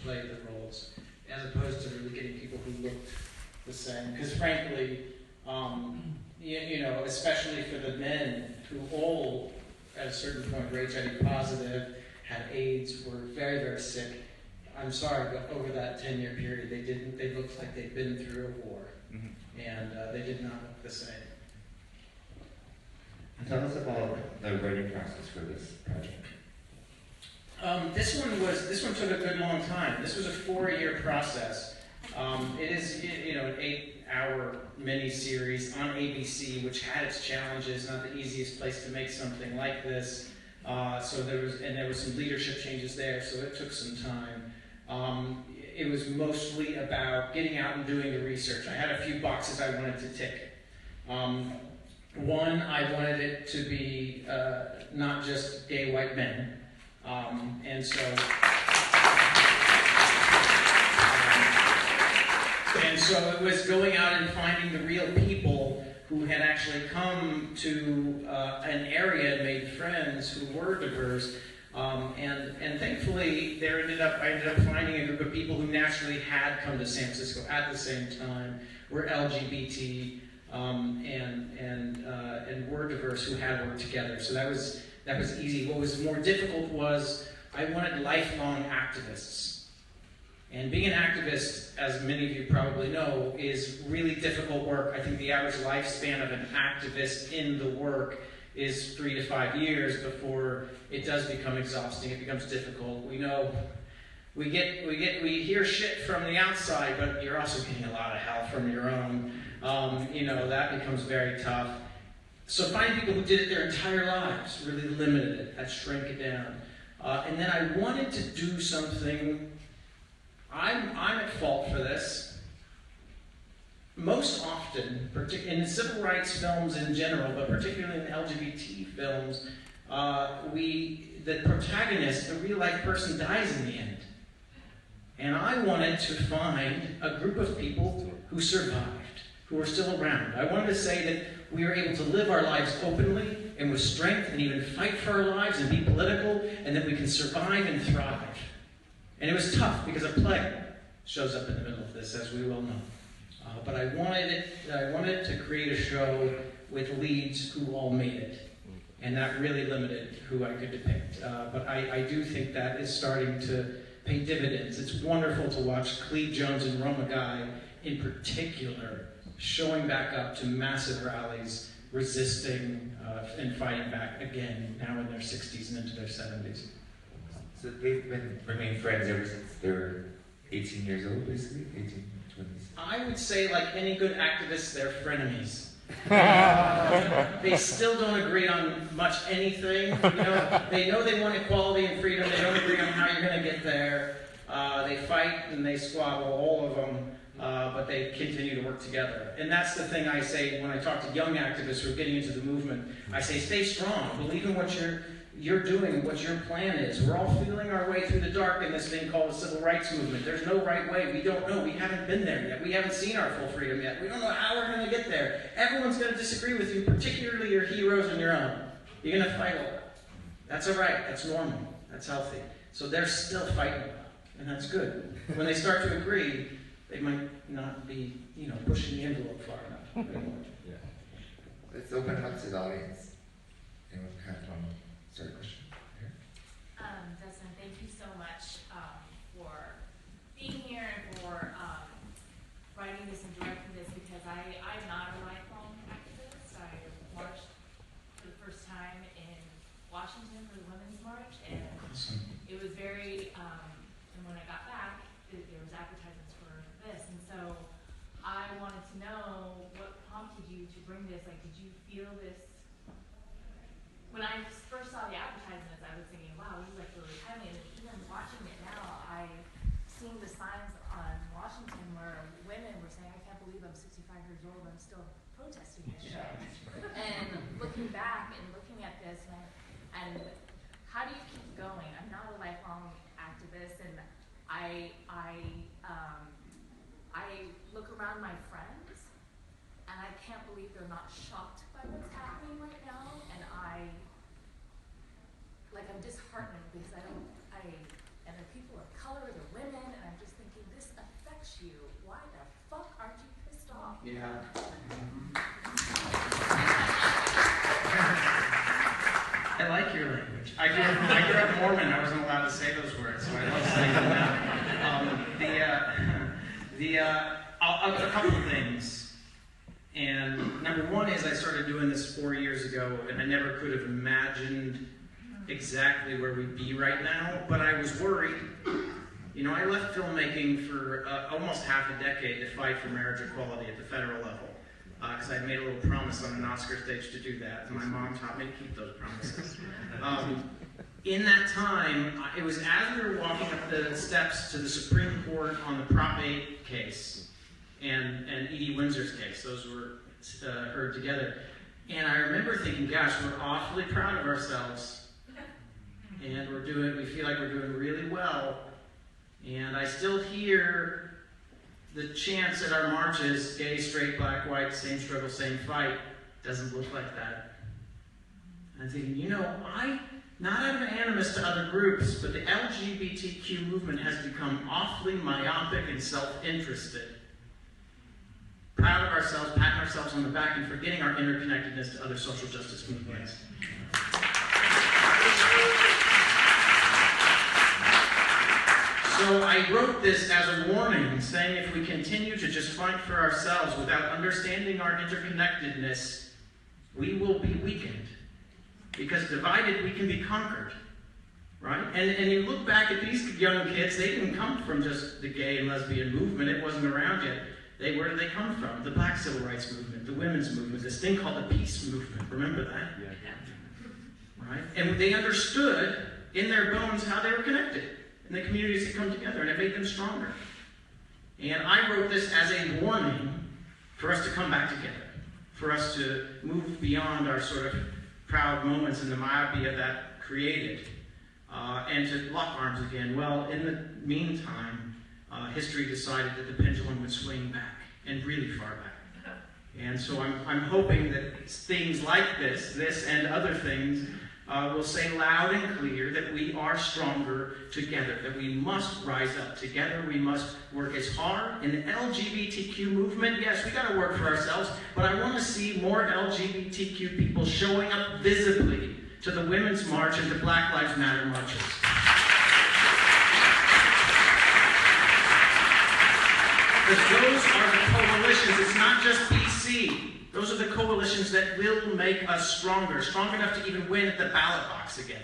play the roles, as opposed to really getting people who looked the same. Because frankly, you know, especially for the men who all, at a certain point, were HIV positive, had AIDS, were very, very sick. I'm sorry, but over that 10-year period, they looked like they'd been through a war. And they did not look the same. And tell us about the writing process for this project. This one took a good long time. This was a 4-year process. It is, you know, an 8-hour mini-series on ABC, which had its challenges. Not the easiest place to make something like this. So there were some leadership changes there, so it took some time. It was mostly about getting out and doing the research. I had a few boxes I wanted to tick. One, I wanted it to be not just gay white men. And so it was going out and finding the real people who had actually come to an area and made friends who were diverse. And thankfully, I ended up finding a group of people who naturally had come to San Francisco at the same time, were LGBT, and were diverse, who had worked together. So that was easy. What was more difficult was I wanted lifelong activists. And being an activist, as many of you probably know, is really difficult work. I think the average lifespan of an activist in the work is 3 to 5 years before it does become exhausting. It becomes difficult. We know we hear shit from the outside, but you're also getting a lot of hell from your own. You know, that becomes very tough. So finding people who did it their entire lives really limited it. That shrank it down. And then I wanted to do something. I'm at fault for this. Most often, in civil rights films in general, but particularly in LGBT films, the protagonist, the real-life person, dies in the end. And I wanted to find a group of people who survived, who are still around. I wanted to say that we are able to live our lives openly and with strength and even fight for our lives and be political, and that we can survive and thrive. And it was tough because a plague shows up in the middle of this, as we well know. But I wanted to create a show with leads who all made it. And that really limited who I could depict. But I do think that is starting to pay dividends. It's wonderful to watch Cleve Jones and Roma Guy, in particular, showing back up to massive rallies, resisting and fighting back again, now in their 60s and into their 70s. So they've remained friends ever since they were 18 years old, basically? 18, 20s? I would say, like any good activist, they're frenemies. They still don't agree on much anything. They know they want equality and freedom. They don't agree on how you're going to get there. They fight and they squabble, all of them, but they continue to work together. And that's the thing I say when I talk to young activists who are getting into the movement. I say, stay strong. Believe in what you're doing, what your plan is. We're all feeling our way through the dark in this thing called the civil rights movement. There's no right way. We don't know. We haven't been there yet. We haven't seen our full freedom yet. We don't know how we're going to get there. Everyone's going to disagree with you, particularly your heroes and your own. You're going to fight over it. That's all right. That's normal. That's healthy. So they're still fighting, and that's good. When they start to agree, they might not be, pushing the envelope far enough anymore. Yeah. Let's open it up to the audience. Anyone have start a question here? Dustin, thank you so much for being here and for writing this and directing this, because I'm not a lifelong activist. I marched for the first time in Washington for the Women's March, and it was very, and when I got back, there was advertisements for this, and so I wanted to know what prompted you to bring this. Like, did you feel this? When I first saw the advertisements, I was thinking, wow, this is like really timely. And even watching it now, I've seen the signs on Washington where women were saying, I can't believe I'm 65 years old, I'm still protesting this show. And looking back and looking at this, and how do you keep going? I'm not a lifelong activist, and I look around my friends, and I can't believe they're not shocked by what's happening right now, and I'm disheartened because and the people of color, the women, and Yeah. I like your language. I grew up Mormon. I wasn't allowed to say those words, so I love saying them now. A couple of things. And number one is I started doing this 4 years ago, and I never could have imagined exactly where we'd be right now, but I was worried. You know, I left filmmaking for almost half a decade to fight for marriage equality at the federal level, because I made a little promise on an Oscar stage to do that, and my mom taught me to keep those promises. In that time, it was as we were walking up the steps to the Supreme Court on the Prop 8 case and Edie Windsor's case. Those were heard together. And I remember thinking, gosh, we're awfully proud of ourselves. And we feel like we're doing really well. And I still hear the chants at our marches, gay, straight, black, white, same struggle, same fight. Doesn't look like that. And I'm thinking, you know, not out of animus to other groups, but the LGBTQ movement has become awfully myopic and self-interested. Proud of ourselves, patting ourselves on the back, and forgetting our interconnectedness to other social justice movements. So I wrote this as a warning, saying if we continue to just fight for ourselves without understanding our interconnectedness, we will be weakened. Because divided, we can be conquered. Right? And you look back at these young kids, they didn't come from just the gay and lesbian movement. It wasn't around yet. Where did they come from? The Black Civil Rights Movement, the women's movement, this thing called the peace movement. Remember that? Yeah. Right? And they understood in their bones how they were connected. And the communities had come together, and it made them stronger. And I wrote this as a warning for us to come back together, for us to move beyond our sort of proud moments and the myopia that created, and to lock arms again. Well, in the meantime, history decided that the pendulum would swing back, and really far back. And so I'm hoping that things like this and other things will say loud and clear that we are stronger together, that we must rise up together, we must work as hard. In the LGBTQ movement, yes, we got to work for ourselves, but I want to see more LGBTQ people showing up visibly to the Women's March and to Black Lives Matter marches. Because those are the coalitions. It's not just BC. Those are the coalitions that will make us stronger, strong enough to even win at the ballot box again.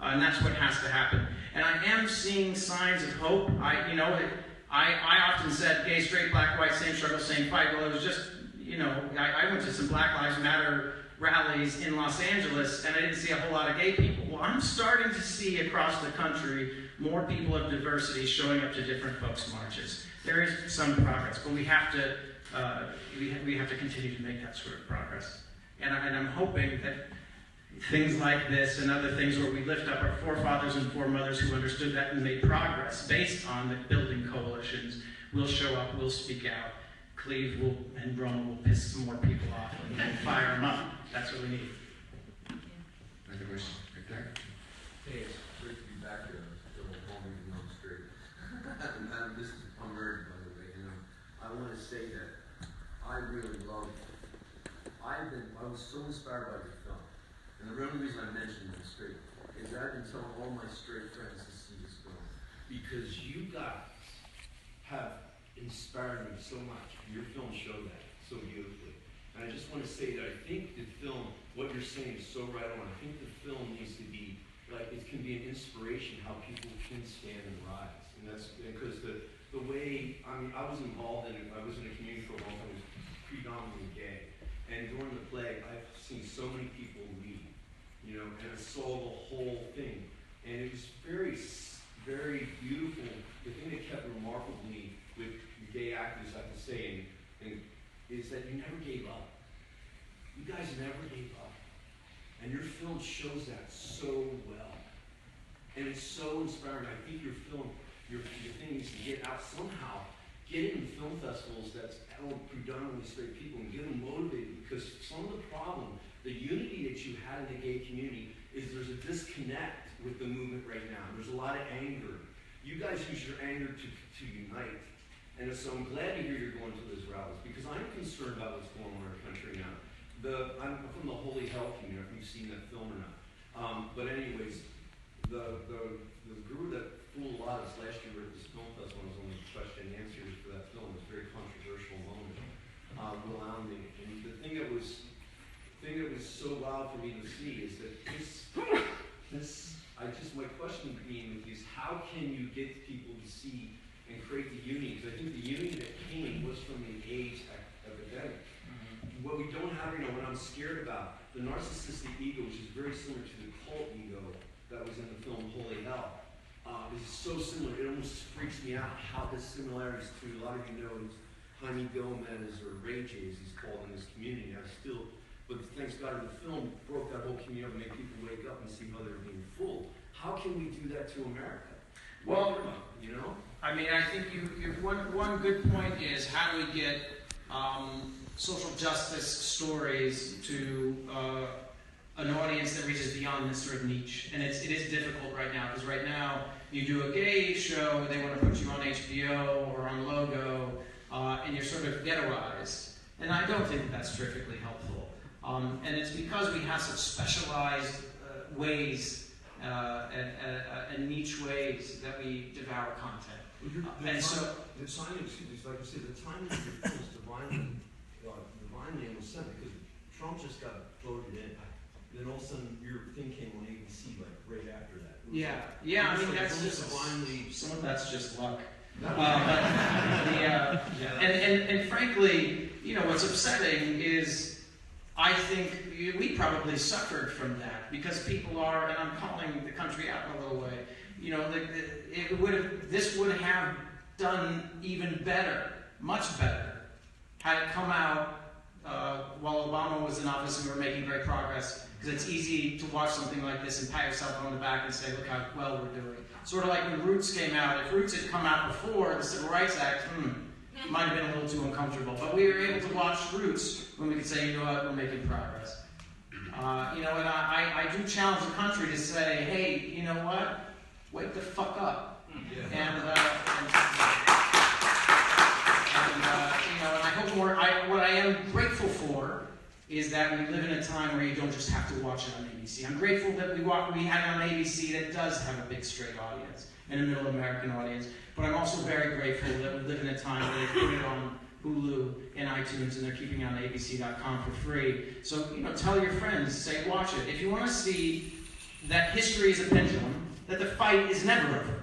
And that's what has to happen. And I am seeing signs of hope. I often said gay, straight, black, white, same struggle, same fight. Well, it was just, I went to some Black Lives Matter rallies in Los Angeles, and I didn't see a whole lot of gay people. Well, I'm starting to see across the country more people of diversity showing up to different folks' marches. There is some progress, but we have to continue to make that sort of progress. And I'm hoping that things like this and other things where we lift up our forefathers and foremothers who understood that and made progress based on the building coalitions will show up, will speak out. Cleve and Roma will piss some more people off and fire them up. That's what we need. Another question, right there. Hey, it's great to be back here. Still holding the nose straight. I'm married, by the way, and I want to say that I really love. I was so inspired by your film, and the only reason I mentioned it straight is that I've been telling all my straight friends to see this film because you guys have inspired me so much. Your film showed that so beautifully, and I just want to say that I think the film, what you're saying, is so right on. I think the film needs to be like it can be an inspiration how people can stand and rise, and that's because the way I was involved in a community for a long time. It was predominantly gay, and during the plague, I've seen so many people leave, and I saw the whole thing, and it was very, very beautiful. The thing that kept remarkably with the gay actors, I have to say, and is that you never gave up. You guys never gave up, and your film shows that so well, and it's so inspiring. I think your film. Your thing needs to get out somehow. Get it in film festivals that's predominantly straight people and get them motivated because some of the problem, the unity that you had in the gay community is there's a disconnect with the movement right now. There's a lot of anger. You guys use your anger to unite. And so I'm glad to hear you're going to those rallies because I'm concerned about what's going on in our country now. I'm from the Holy Hell community, if you've seen that film or not. But anyways, the guru that fooled a lot of us last year at this film festival was on the question and answers for that film. It was a very controversial moment. Will Allen, and the thing that was so wild for me to see is that my question being is how can you get people to see and create the unity? Because I think the unity that came was from the AIDS epidemic. Mm-hmm. What we don't have, what I'm scared about, the narcissistic ego, which is very similar to the cult ego that was in the film Holy Hell, is so similar. It almost freaks me out how the similarities to, a lot of you know, Jaime Gomez or Ray J, as he's called in this community. But thanks God, the film broke that whole community up and made people wake up and see how they're being fooled. How can we do that to America? Well, I mean, I think one good point is how do we get social justice stories to an audience that reaches beyond this sort of niche. And it is difficult right now, because right now you do a gay show, they want to put you on HBO or on Logo, and you're sort of ghettoized. And I don't think that's terrifically helpful. And it's because we have such specialized ways and niche ways that we devour content. The timing, like I said, the timing of the film is divinely in the Senate, because Trump just got voted in. Then all of a sudden your thing came on ABC like right after that. I mean that's just divinely. Some of that's just luck. And frankly, what's upsetting is I think we probably suffered from that because people are, and I'm calling the country out in a little way. This would have done even better, much better, had it come out while Obama was in office and we were making great progress. Because it's easy to watch something like this and pat yourself on the back and say, look how well we're doing. Sort of like when Roots came out. If Roots had come out before the Civil Rights Act, might have been a little too uncomfortable. But we were able to watch Roots when we could say, we're making progress. And I do challenge the country to say, hey, you know what? Wake the fuck up. Yeah. And I hope what I am grateful for is that we live in a time where you don't just have to watch it on ABC. I'm grateful that we had it on ABC that does have a big straight audience and a middle American audience. But I'm also very grateful that we live in a time where they put it on Hulu and iTunes and they're keeping it on ABC.com for free. So, tell your friends, say, watch it. If you want to see that history is a pendulum, that the fight is never over.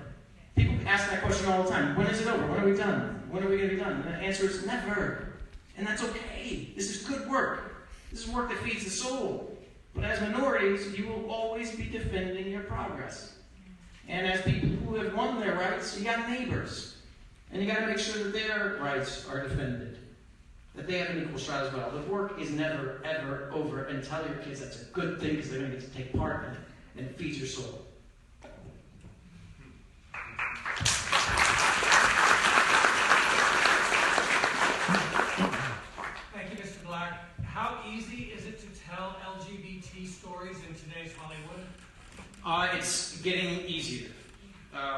People ask that question all the time. When is it over? When are we done? When are we going to be done? And the answer is never. And that's okay. This is good work. This is work that feeds the soul. But as minorities, you will always be defending your progress. And as people who have won their rights, you got neighbors. And you got to make sure that their rights are defended. That they have an equal shot as well. The work is never, ever over. And tell your kids that's a good thing because they're going to get to take part in it. And it feeds your soul. Thank you, Mr. Black. How easy is it to tell LGBT stories in today's Hollywood? It's getting easier,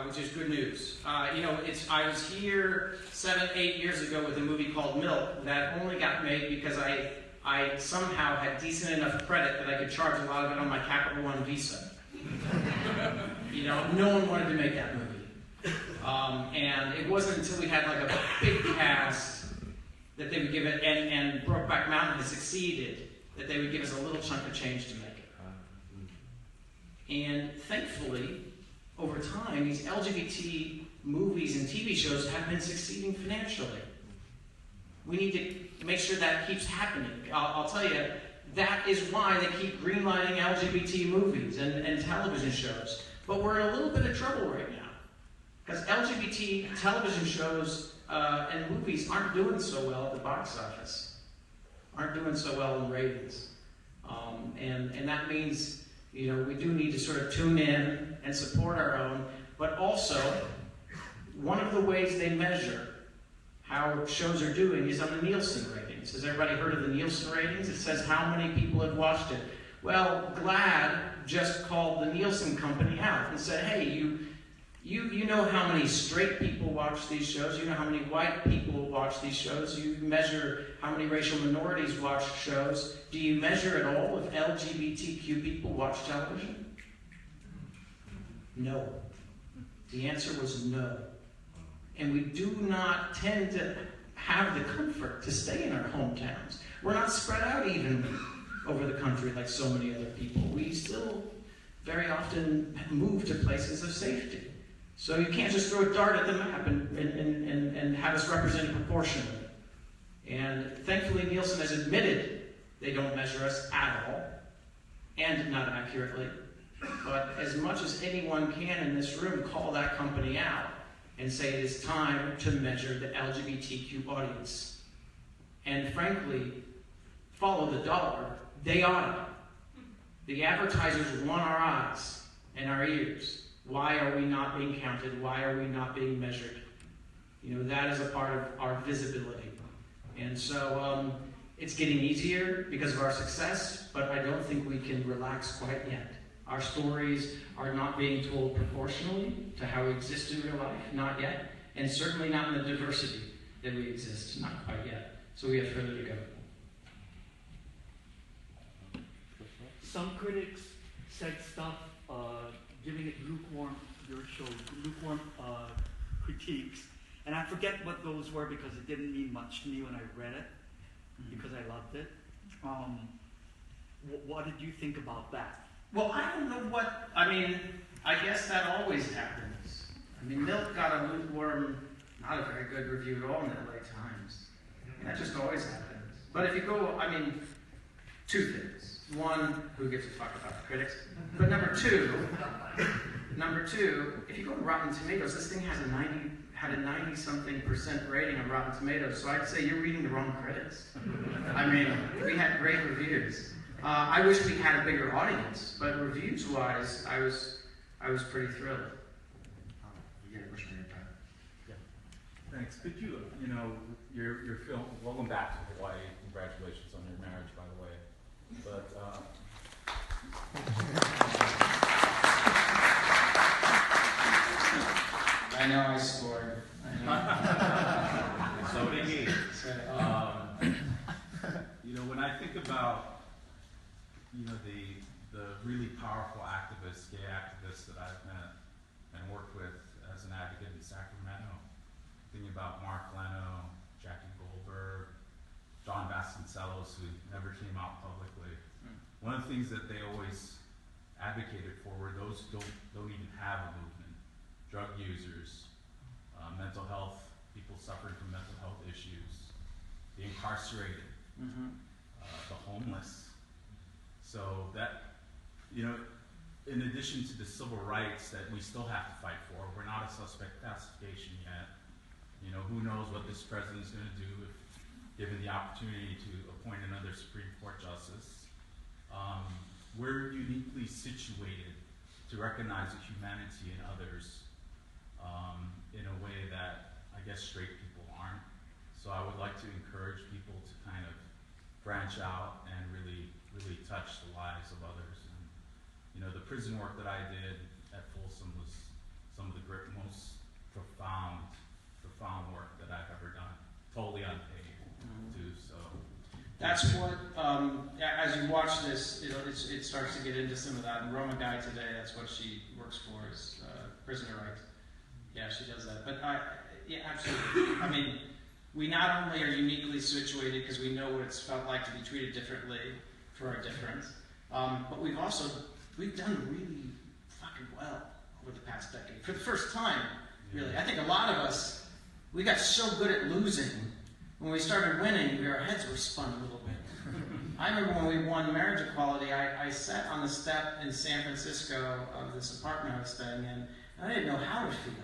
which is good news. I was here 7-8 years ago with a movie called Milk that only got made because I somehow had decent enough credit that I could charge a lot of it on my Capital One Visa. No one wanted to make that movie. And it wasn't until we had like a big cast that they would give it, and Brokeback Mountain had succeeded, that they would give us a little chunk of change to make it. And thankfully, over time, these LGBT movies and TV shows have been succeeding financially. We need to make sure that keeps happening. I'll tell you, that is why they keep greenlighting LGBT movies and television shows. But we're in a little bit of trouble right now. Because LGBT television shows and movies aren't doing so well at the box office. Aren't doing so well in ratings. And that means, we do need to sort of tune in and support our own. But also, one of the ways they measure how shows are doing is on the Nielsen ratings. Has everybody heard of the Nielsen ratings? It says how many people have watched it. Well, GLAAD just called the Nielsen company out and said, hey, You know how many straight people watch these shows. You know how many white people watch these shows. You measure how many racial minorities watch shows. Do you measure at all if LGBTQ people watch television? No. The answer was no. And we do not tend to have the comfort to stay in our hometowns. We're not spread out evenly over the country like so many other people. We still very often move to places of safety. So you can't just throw a dart at the map and have us represented proportionally. And thankfully Nielsen has admitted they don't measure us at all, and not accurately. But as much as anyone can in this room, call that company out and say it is time to measure the LGBTQ audience. And frankly, follow the dollar. They ought to. The advertisers want our eyes and our ears. Why are we not being counted? Why are we not being measured? That is a part of our visibility. And so it's getting easier because of our success, but I don't think we can relax quite yet. Our stories are not being told proportionally to how we exist in real life, not yet, and certainly not in the diversity that we exist, not quite yet. So we have further to go. Some critics said stuff, giving it lukewarm critiques, and I forget what those were because it didn't mean much to me when I read it, because I loved it. What did you think about that? Well, I don't know I guess that always happens. Milk got a lukewarm, not a very good review at all in the LA Times. That just always happens. But if you go, two things. One, who gives a fuck about the critics? But number two, if you go to Rotten Tomatoes, this thing had a 90-something% rating on Rotten Tomatoes, so I'd say you're reading the wrong critics. We had great reviews. I wish we had a bigger audience, but reviews-wise, I was pretty thrilled. You get a question in time. Yeah. Thanks. Could you, your film, welcome back to Hawaii. Congratulations on your marriage, by the way. But, I know I scored. So did he. When I think about, the really powerful activists, gay activists that I've met and worked with as an advocate in Sacramento, thinking about Mark Leno, Jackie Goldberg, John Vasconcellos, who never came out publicly. One of the things that they always advocated for were those who don't even have a movement. Drug users, mental health, people suffering from mental health issues, the incarcerated, the homeless. So that, in addition to the civil rights that we still have to fight for, we're not a suspect classification yet. Who knows what this president's going to do if given the opportunity to appoint another Supreme Court justice. We're uniquely situated to recognize the humanity in others in a way that I guess straight people aren't. So I would like to encourage people to kind of branch out and really touch the lives of others. And the prison work that I did at Folsom was some of the most profound work that I've ever done, totally unpaid too. So that's what, as you watch this, it starts to get into some of that. And Roma Guy today, that's what she works for, is prisoner rights. Yeah, she does that. But yeah, absolutely. We not only are uniquely situated because we know what it's felt like to be treated differently for our difference, but we've done really fucking well over the past decade. For the first time, really. I think a lot of us, we got so good at losing. When we started winning, our heads were spun a little bit. I remember when we won marriage equality, I sat on the step in San Francisco of this apartment I was staying in, and I didn't know how to feel.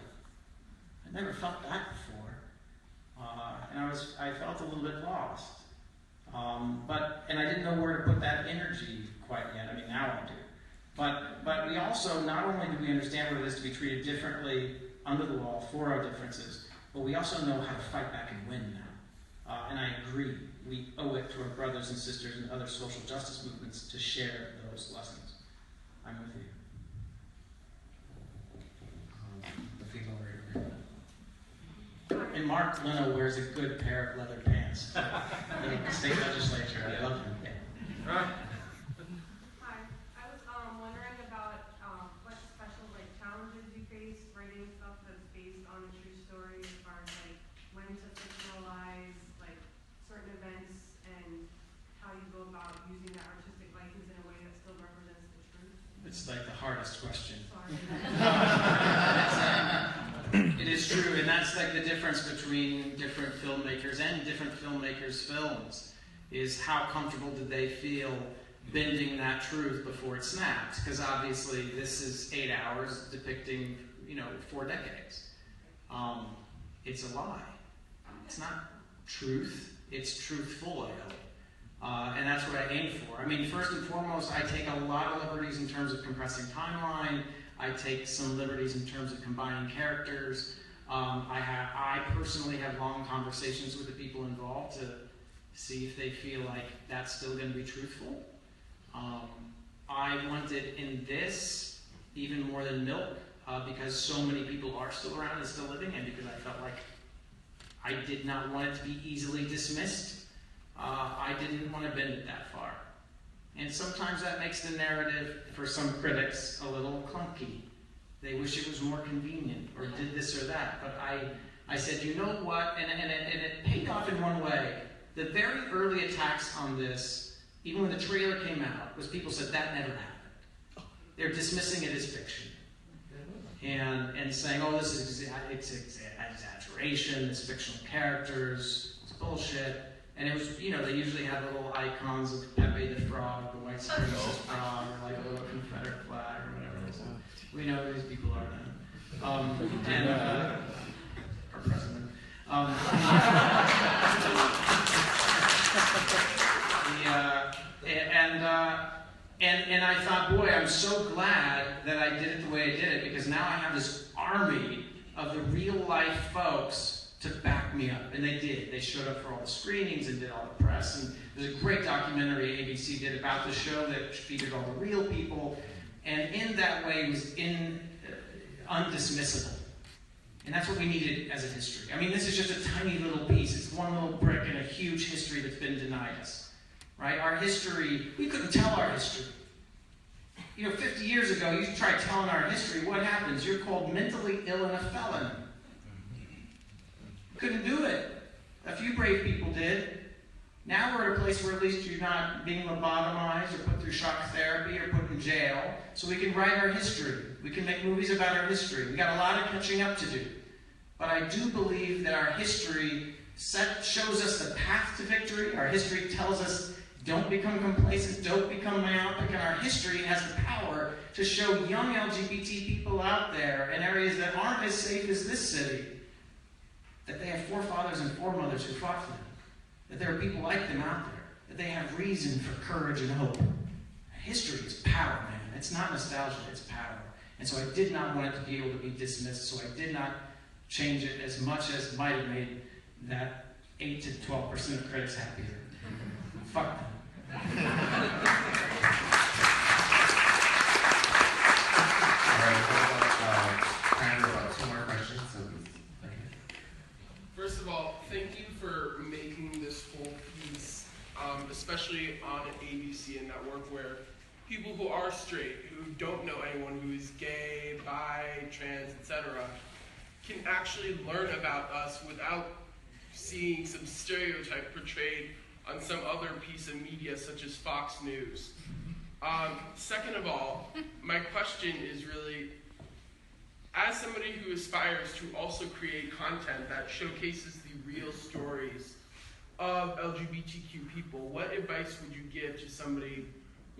I'd never felt that before. And I felt a little bit lost. And I didn't know where to put that energy quite yet. Now I do. But we also, not only do we understand what it is to be treated differently under the law for our differences, but we also know how to fight back and win now. And I agree. We owe it to our brothers and sisters and other social justice movements to share those lessons. I'm with you. And Mark Leno wears a good pair of leather pants. The state legislature, I love him. Hi, I was wondering about what special challenges you face writing stuff that's based on a true story, as far as when to fictionalize certain events and how you go about using that artistic license in a way that still represents the truth. It's like the hardest question. Sorry. It is true, and that's like the difference between different filmmakers and different filmmakers' films, is how comfortable did they feel bending that truth before it snaps? Because obviously this is 8 hours depicting, 4 decades. It's a lie. It's not truth, it's truthful, I hope. And that's what I aim for. I mean, first and foremost, I take a lot of liberties in terms of compressing timeline. I take some liberties in terms of combining characters. I personally have long conversations with the people involved to see if they feel like that's still going to be truthful. I wanted in this even more than Milk because so many people are still around and still living, and because I felt like I did not want it to be easily dismissed. I didn't want to bend it that far. And sometimes that makes the narrative, for some critics, a little clunky. They wish it was more convenient, or did this or that. But I said, you know what? And it paid off in one way. The very early attacks on this, even when the trailer came out, was people said, that never happened. They're dismissing it as fiction. And saying, oh, this is exaggeration, it's fictional characters, it's bullshit. And it was, they usually have little icons of Pepe the Frog, the white supremacist frog, or like a little Confederate flag or whatever. So we know who these people are now. And our president. And I thought, boy, I'm so glad that I did it the way I did it, because now I have this army of the real life folks to back me up. And they did. They showed up for all the screenings and did all the press. And there's a great documentary ABC did about the show that featured all the real people. And in that way, it was undismissible. And that's what we needed as a history. I mean, this is just a tiny little piece. It's one little brick in a huge history that's been denied us. Right? Our history, we couldn't tell our history. 50 years ago, you try telling our history, what happens? You're called mentally ill and a felon. Couldn't do it. A few brave people did. Now we're at a place where at least you're not being lobotomized or put through shock therapy or put in jail. So we can write our history. We can make movies about our history. We got a lot of catching up to do. But I do believe that our history shows us the path to victory. Our history tells us, don't become complacent, don't become myopic, and our history has the power to show young LGBT people out there in areas that aren't as safe as this city that they have forefathers and foremothers who fought for them, that there are people like them out there, that they have reason for courage and hope. History is power, man. It's not nostalgia, it's power. And so I did not want it to be able to be dismissed, so I did not change it as much as might have made that 8 to 12% of critics happier. Fuck them. All right, time for about 2 more questions. First of all, thank you for making this whole piece, especially on ABC and network, where people who are straight, who don't know anyone who is gay, bi, trans, etc., can actually learn about us without seeing some stereotype portrayed on some other piece of media such as Fox News. Second of all, my question is really, as somebody who aspires to also create content that showcases the real stories of LGBTQ people, what advice would you give to somebody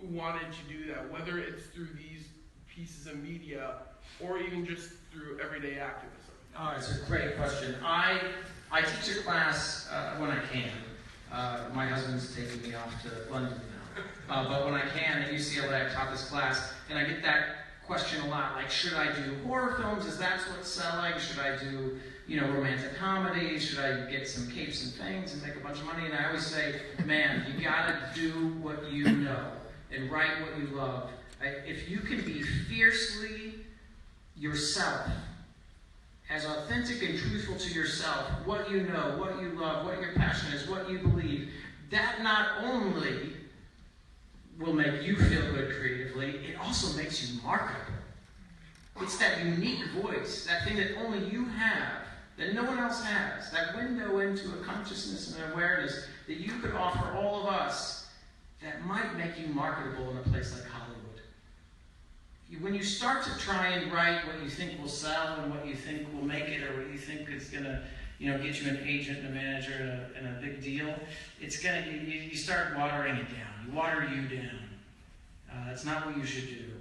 who wanted to do that, whether it's through these pieces of media or even just through everyday activism? Oh, it's a great question. I teach a class when I can. My husband's taking me off to London now. But when I can at UCLA, I taught this class, and I get that question a lot, like, should I do horror films? Is that what's selling? Should I do, romantic comedies? Should I get some capes and things and make a bunch of money? And I always say, man, you gotta do what you know and write what you love. If you can be fiercely yourself as authentic and truthful to yourself, what you know, what you love, what your passion is, what you believe, that not only will make you feel good creatively, it also makes you marketable. It's that unique voice, that thing that only you have, that no one else has, that window into a consciousness and awareness that you could offer all of us that might make you marketable in a place like Hollywood. When you start to try and write what you think will sell and what you think will make it, or what you think is going to, get you an agent and a manager and a big deal, it's going to, you start watering it down. You water you down. That's not what you should do.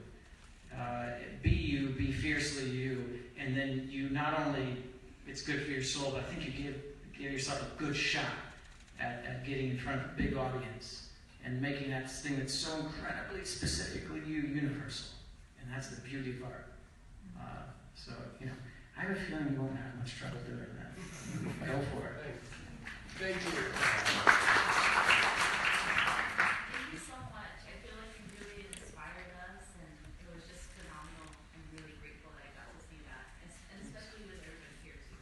Be you, be fiercely you, and then you not only, it's good for your soul, but I think you give yourself a good shot at getting in front of a big audience and making that thing that's so incredibly specifically you universal. And that's the beauty of art. I have a feeling you won't have much trouble doing that. Go for it. Thank you. Thank you so much. I feel like you really inspired us, and it was just phenomenal. I'm really grateful that I got to see that, and especially with everybody here too.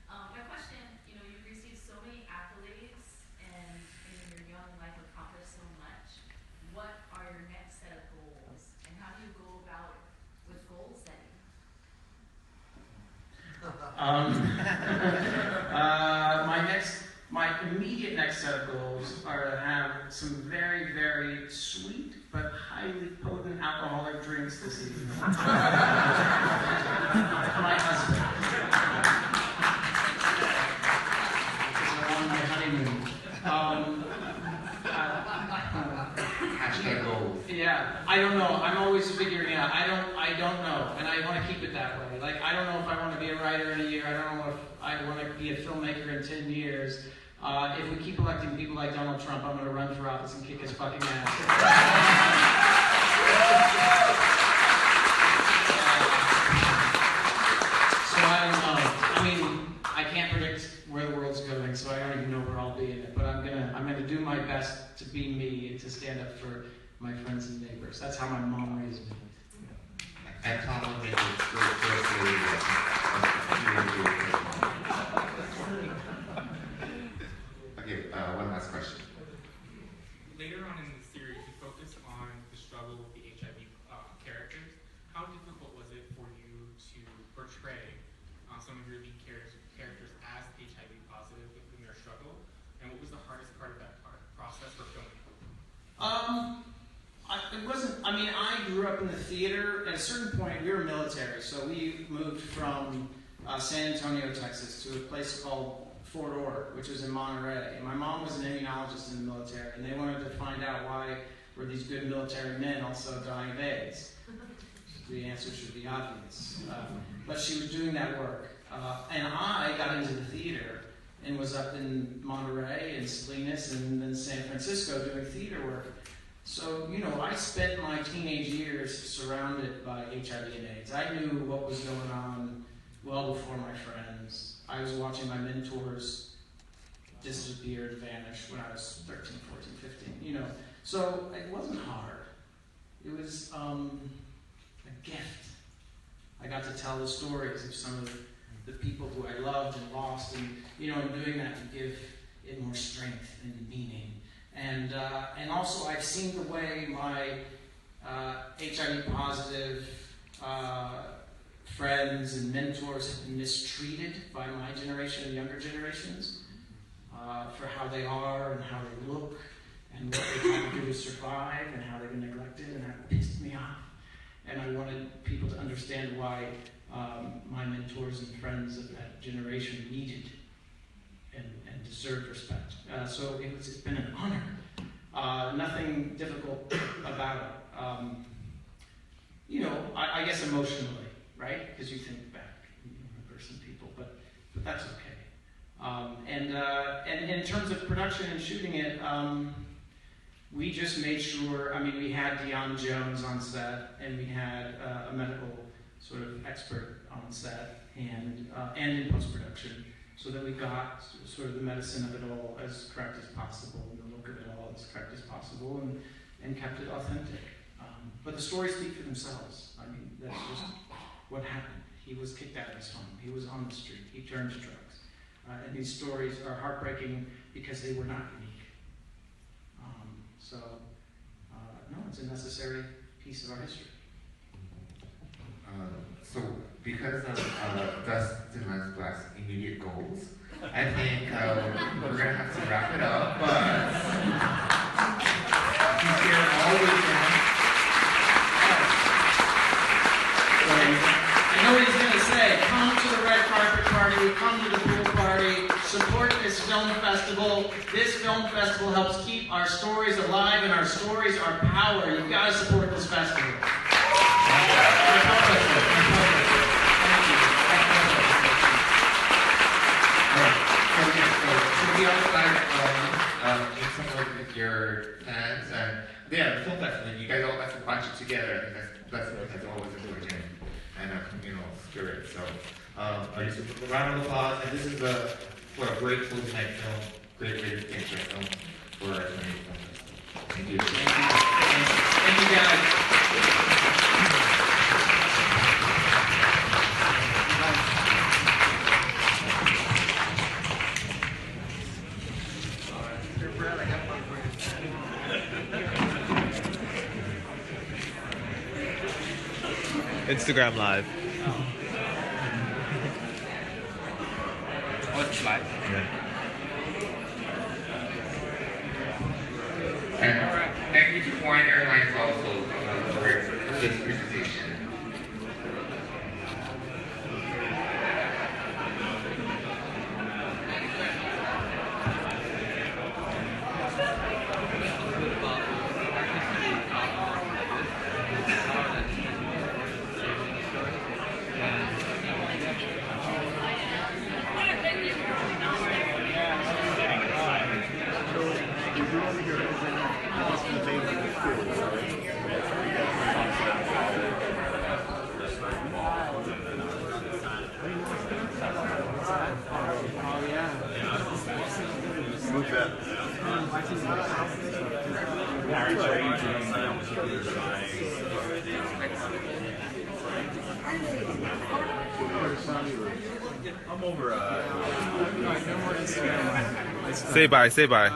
My question, you've received so many accolades, and in your young life accomplished so much. What are your next set of goals, and how do you go about with goal setting? My immediate next set of goals are to have some very, very sweet but highly potent alcoholic drinks this evening. My husband. Because I'm on my honeymoon. Hashtag goals. Yeah, I don't know. I'm always figuring it out. I don't know, and I want to keep it that way. Like, I don't know if I want to be a writer in a year. I don't know if I want to be a filmmaker in 10 years. If we keep electing people like Donald Trump, I'm going to run for office and kick his fucking ass. So I don't know. I mean, I can't predict where the world's going, so I don't even know where I'll be in it. But I'm gonna do my best to be me and to stand up for my friends and neighbors. That's how my mom raised me. And Tom will make it Okay, one last question. Later on in the series, you focused on the struggle with the HIV characters. How difficult was it for you to portray some of your lead characters as HIV positive within their struggle? And what was the hardest part of that process for filming? I grew up in the theater. At a certain point, we were military, so we moved from San Antonio, Texas, to a place called Fort Ord, which was in Monterey. And my mom was an immunologist in the military, and they wanted to find out why were these good military men also dying of AIDS. The answer should be obvious. But she was doing that work. And I got into the theater and was up in Monterey and Salinas and then San Francisco doing theater work. So, I spent my teenage years surrounded by HIV and AIDS. I knew what was going on well before my friends. I was watching my mentors disappear and vanish when I was 13, 14, 15, So it wasn't hard. It was a gift. I got to tell the stories of some of the people who I loved and lost, and, in doing that, you give it more strength and meaning. And also, I've seen the way my HIV positive friends and mentors have been mistreated by my generation and younger generations for how they are and how they look and what they try to do to survive and how they've been neglected, and that pissed me off. And I wanted people to understand why my mentors and friends of that generation needed and deserved respect. So it's been an honor. Nothing difficult about it. I guess emotionally, right? Because you think back, person, people, but that's okay. And in terms of production and shooting it, we just made sure. We had Dionne Jones on set, and we had a medical sort of expert on set, and in post-production, so that we got sort of the medicine of it all as correct as possible, and the look of it all as correct as possible, and kept it authentic. But the stories speak for themselves. That's just what happened. He was kicked out of his home. He was on the street. He turned to drugs. And these stories are heartbreaking because they were not unique. No, it's a necessary piece of our history. So, because of Dustin Last immediate goals, I think we're going to have to wrap it up, but he's here all weekend. I know what he's going to say. Come to the red carpet party, come to the pool party, support this film festival. This film festival helps keep our stories alive, and our stories are power. You've got to support this festival. To be outside, meet some of your fans, and yeah, the film festival, you guys all have to watch it together. I think that's always important, and a communal spirit. So, just a round of applause, and this is for a great closing night film, great feature film for our 20th film festival. Thank you. Thank you, guys. Instagram Live. Oh, it's live? Yeah. And thank you to Hawaiian Airlines also for this presentation. I'm over. Say bye. Say bye.